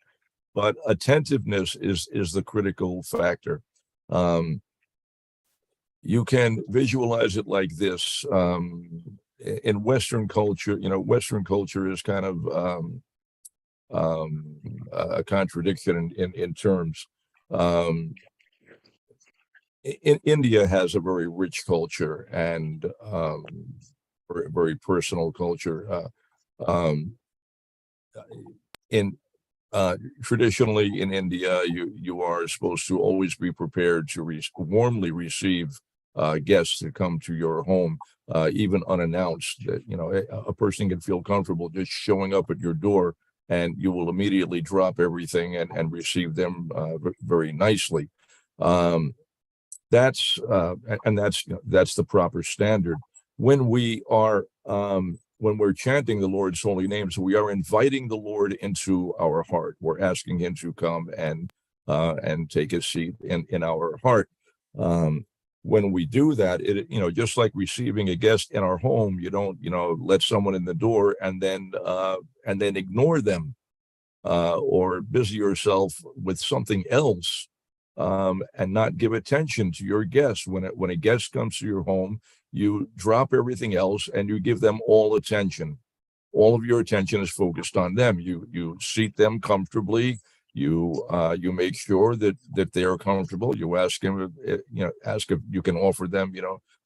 attentiveness is the critical factor. You can visualize it like this. In Western culture, Western culture is kind of a contradiction in terms. Um, India has a very rich culture and very, very personal culture. Um, in Traditionally in India, you are supposed to always be prepared to warmly receive guests that come to your home, even unannounced. That a person can feel comfortable just showing up at your door, and you will immediately drop everything and receive them very nicely. That's that's the proper standard. When we're chanting the Lord's holy names, we are inviting the Lord into our heart. We're asking him to come and take a seat in our heart. When we do that, just like receiving a guest in our home, you don't let someone in the door and then ignore them, or busy yourself with something else, and not give attention to your guests. When a guest comes to your home, you drop everything else and you give them all attention. All of your attention is focused on them. You seat them comfortably. You make sure that they are comfortable. You ask them, ask if you can offer them,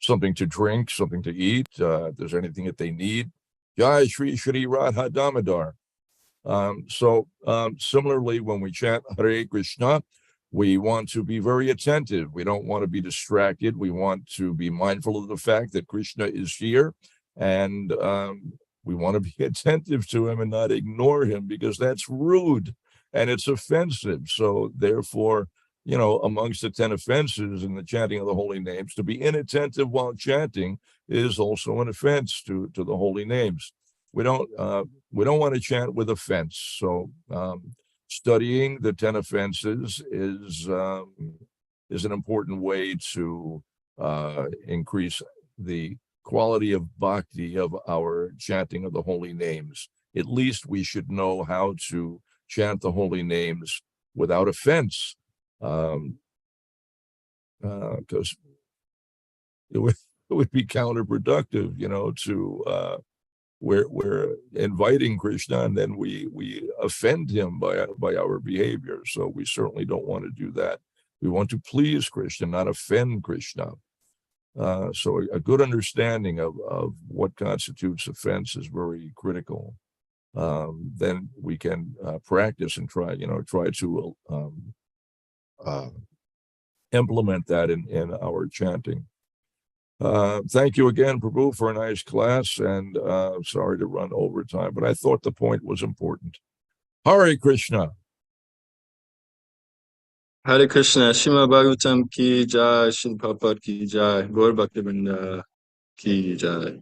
something to drink, something to eat. If there's anything that they need. Jai Shri Shri Radha Damodar. Similarly, when we chant Hare Krishna, we want to be very attentive. We don't want to be distracted. We want to be mindful of the fact that Krishna is here, and we want to be attentive to him and not ignore him, because that's rude and it's offensive. So therefore, amongst the 10 offenses in the chanting of the holy names, to be inattentive while chanting is also an offense to the holy names. We don't want to chant with offense. So studying the 10 offenses is an important way to increase the quality of bhakti of our chanting of the holy names. At least we should know how to chant the holy names without offense, because it would be counterproductive, to we're inviting Krishna and then we offend him by our behavior. So we certainly don't want to do that. We want to please Krishna, not offend Krishna. So a good understanding of what constitutes offense is very critical. Then we can practice and try to implement that in our chanting. Thank you again, Prabhu, for a nice class, and sorry to run over time, but I thought the point was important. Hare Krishna. Hare Krishna, Srimad Bhagavatam ki jai, Srila Prabhupada ki jai, Gaur Bhaktivinoda ki jai.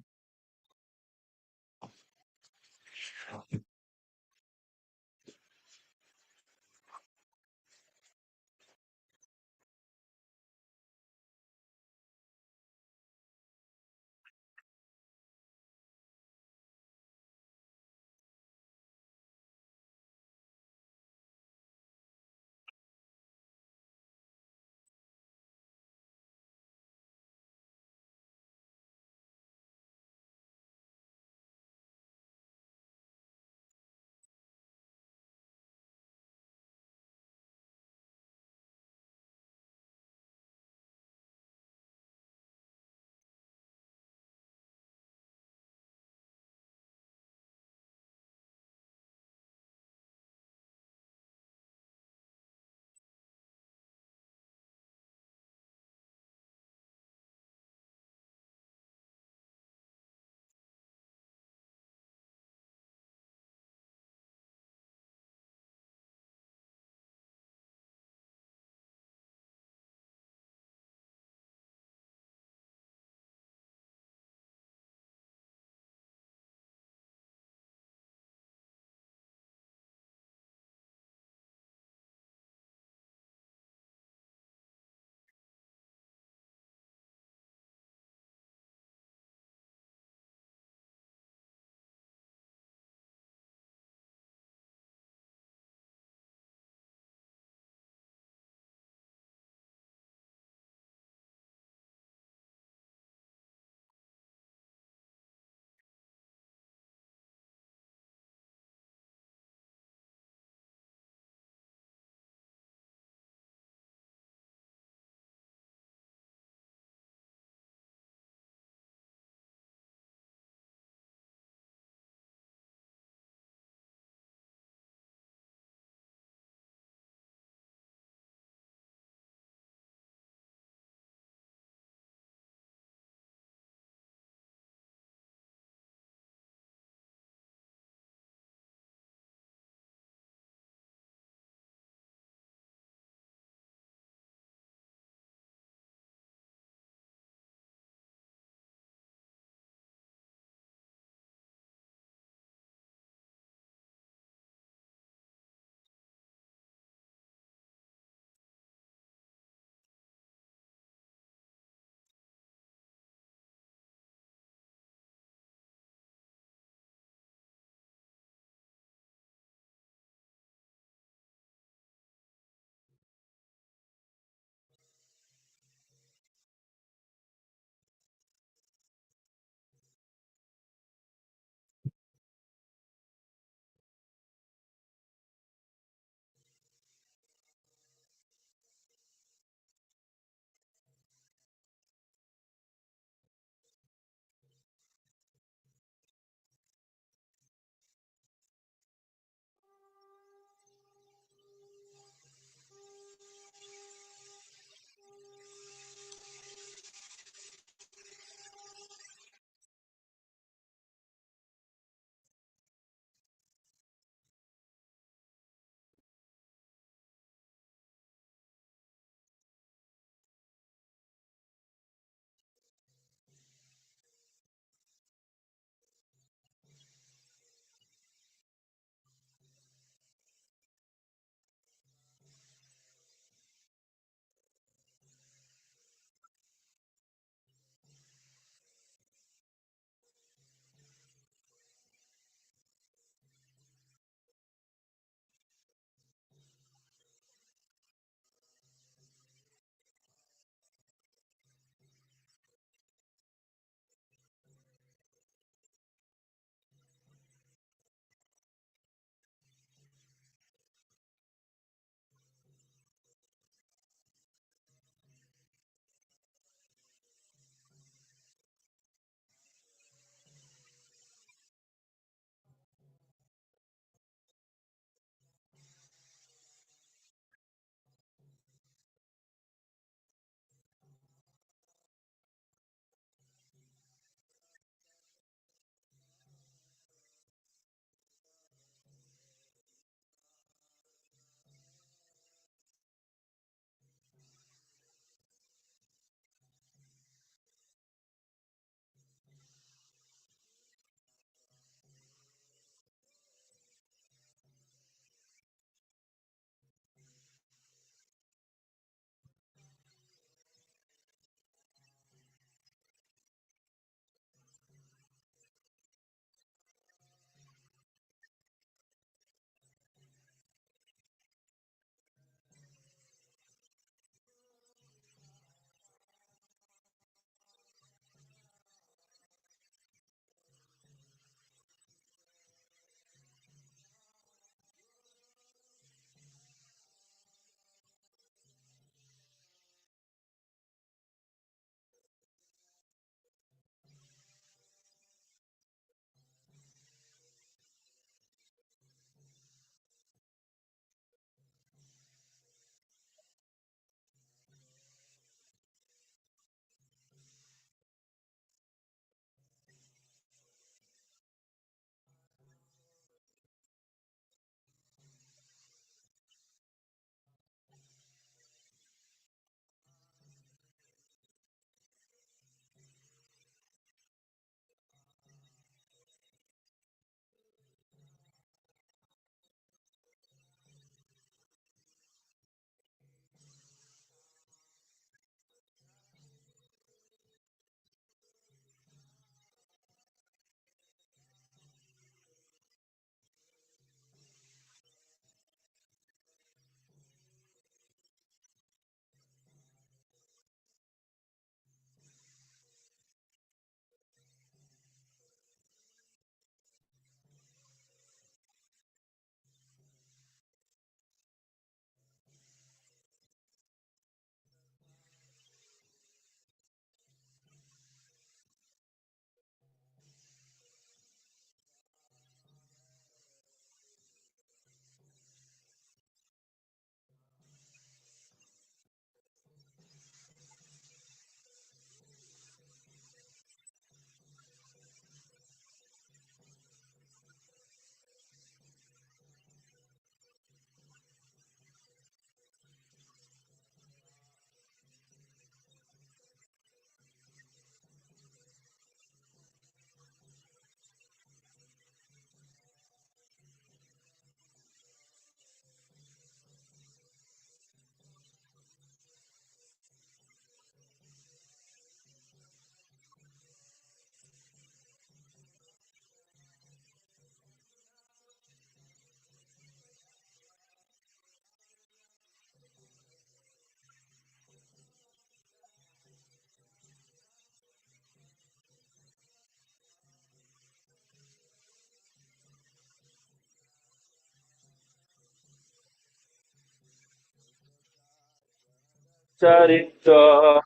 Charita.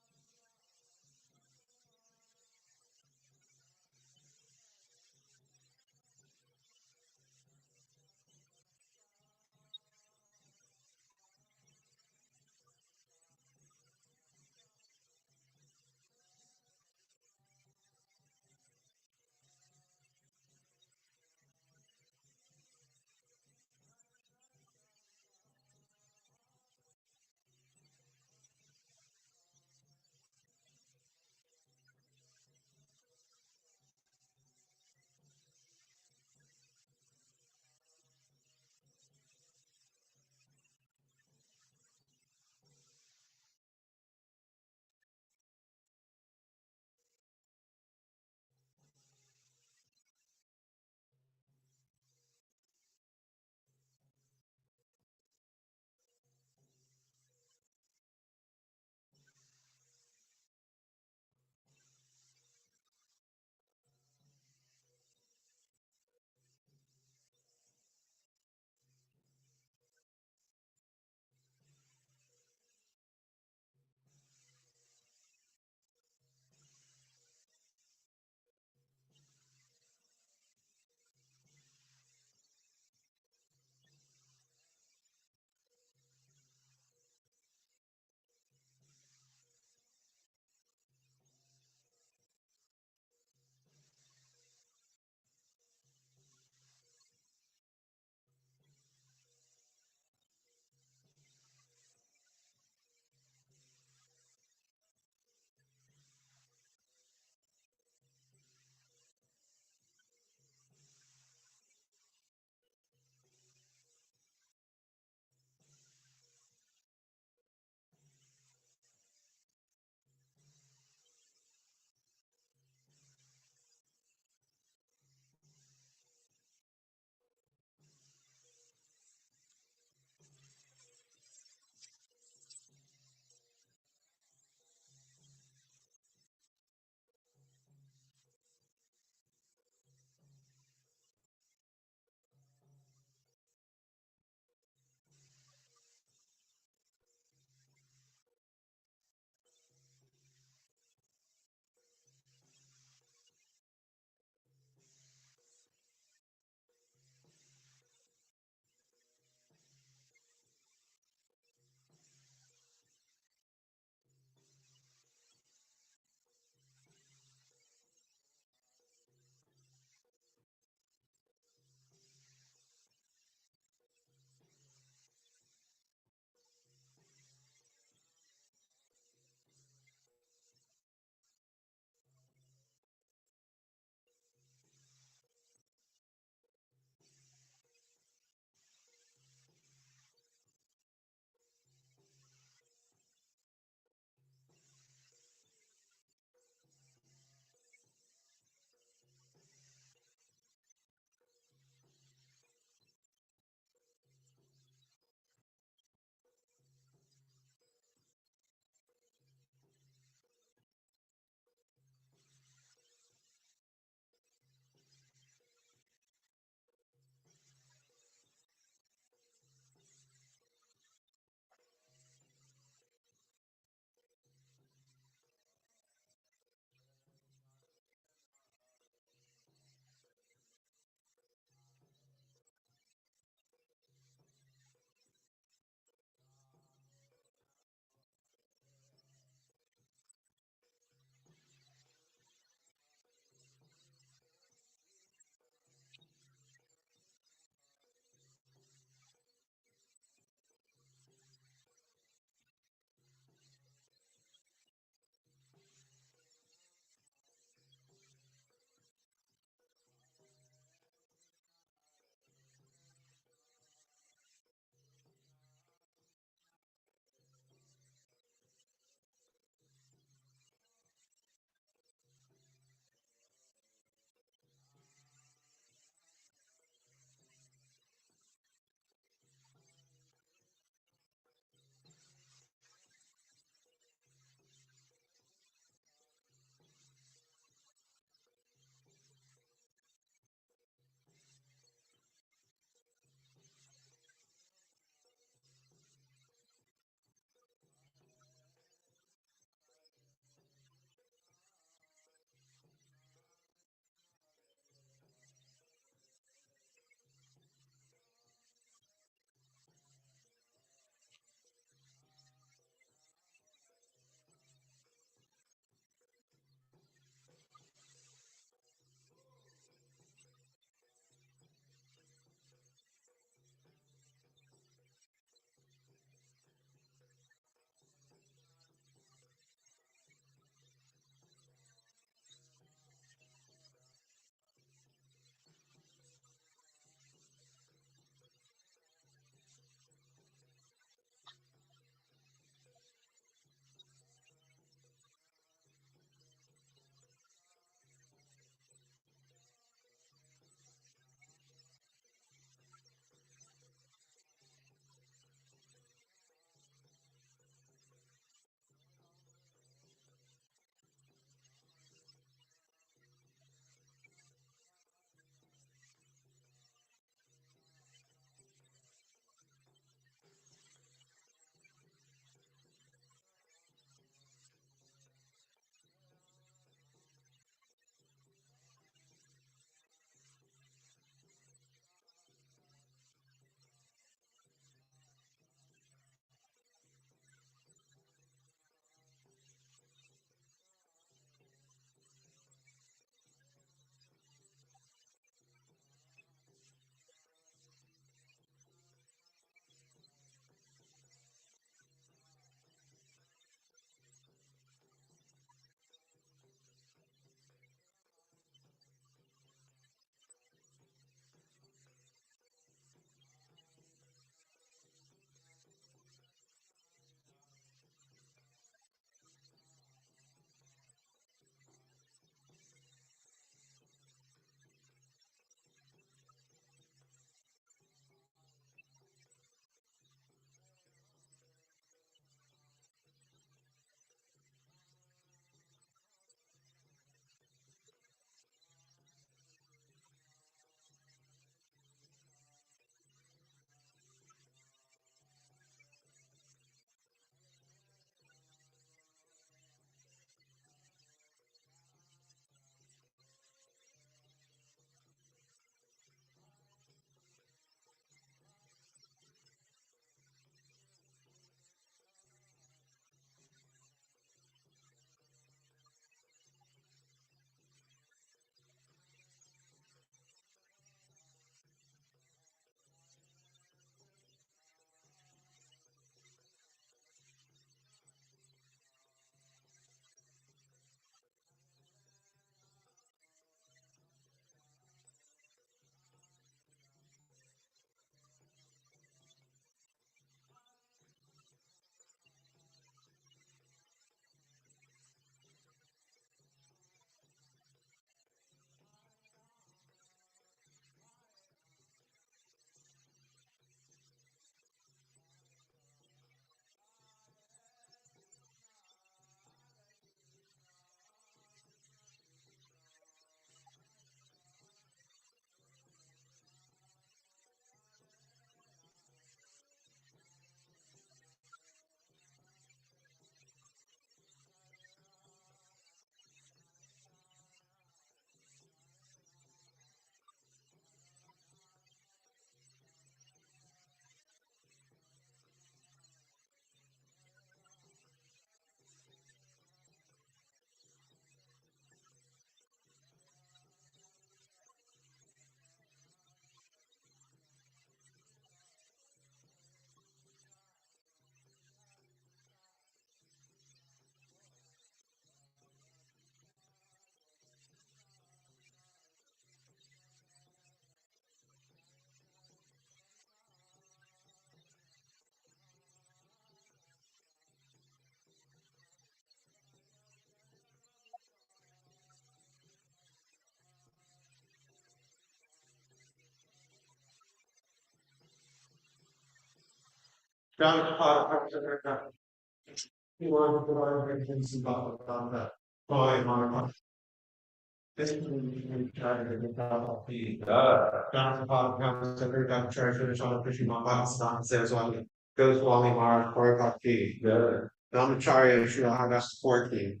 Brahmacharya Shilahagast 14.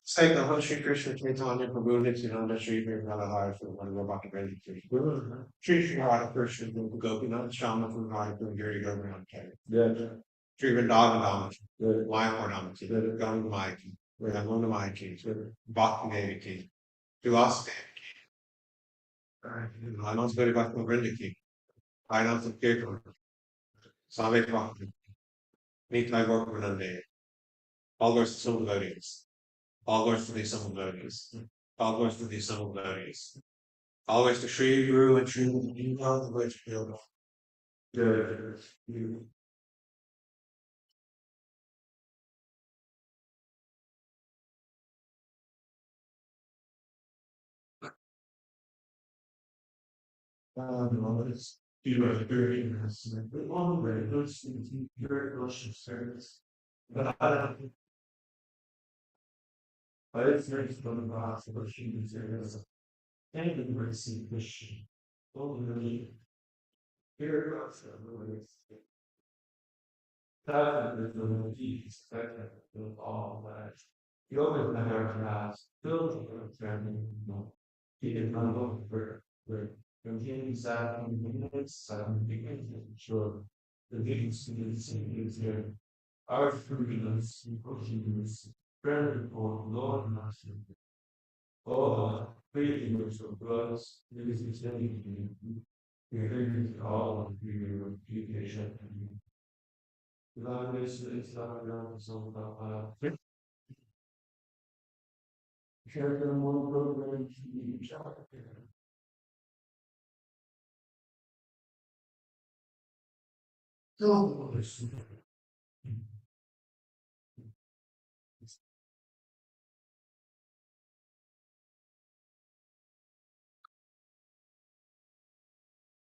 Say the Holy Shri Krishna Chaitanya Prabhu Nityananda Shri Nalahara from Bhagavatam Gita. Shri Shri Radha Krishna from Gopinath Shama from Radha from Giri Govardhan Kari. Shri Vrindavan Mayapurnamaki, Gangamaki, Ramundamaki, Bhakti Devi Ki, Tulasi Devi Ki, Hanuman Guru Bhakti Vrinda Ki, Hanuman Kirtan, Save Bhakti, Nitai Gorkunande, all glories to some devotees, all glories to the some devotees, all glories to the some devotees, all glories to Sri Guru and Sri Gita, the which field. Good. It's you are very interesting. But one way, those things, very worship service. But it's nice for the boss of worship service. And the receive Christian. Only very much of the ways. That is the peace that of all that. You always never has built a family. He did not know where continuing sad minutes, begins sure the things is there. Our forgiveness continues, friendly for Lord Master. Oh, faith of blood, this is anything. We thank all of you, patient. Love is not enough, so share the more program to each other. Don't listen.